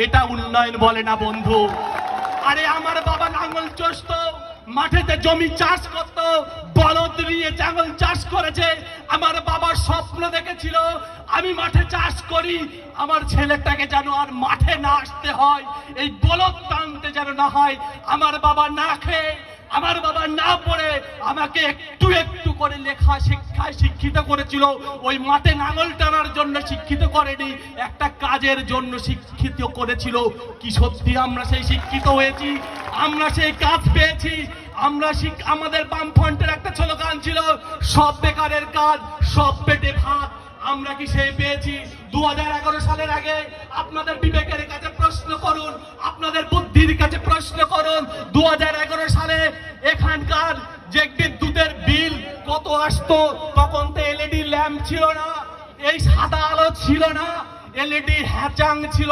এটা উন্নয়ন বলে না বন্ধু। আরে আমার বাবা লাঙ্গল চষত, মাঠেতে জমি চাষ করত, বলদ নিয়ে জঙ্গল চাষ করেছে। আমার বাবা স্বপ্ন দেখেছিল আমি মাঠে চাষ করি, আমার ছেলেটাকে যেন আর মাঠে না আসতে হয়, এই বলদ টানতে যেন না হয়। আমার বাবা না খেয়ে, আমার বাবা না পড়ে আমাকে একটু একটু করে লেখা শিক্ষায় শিক্ষিত করেছিল। ওই মাঠে নাঙল টানার জন্য শিক্ষিত করেনি, একটা কাজের জন্য শিক্ষিত করেছিল। কি সত্যি আমরা সেই শিক্ষিত হয়েছি? আমরা সেই কাজ পেয়েছি? আমরা আমাদের বামফ্রন্টের একটা স্লোগান ছিল, সব বেকারের কাজ, সব পেটে ভাত। আমরা কি সেই পেয়েছি? 2011 সালের আগে আপনাদের বিবেকের কাছে প্রশ্ন করুন, আপনাদের বুদ্ধির কাছে প্রশ্ন করুন। 2011 সালে এখানকার যে বিদ্যুতের বিল কত আসতো? তখন তো এলইডি ল্যাম্প ছিল না, এই সাদা আলো ছিল না, এলইডি হ্যাচাং ছিল।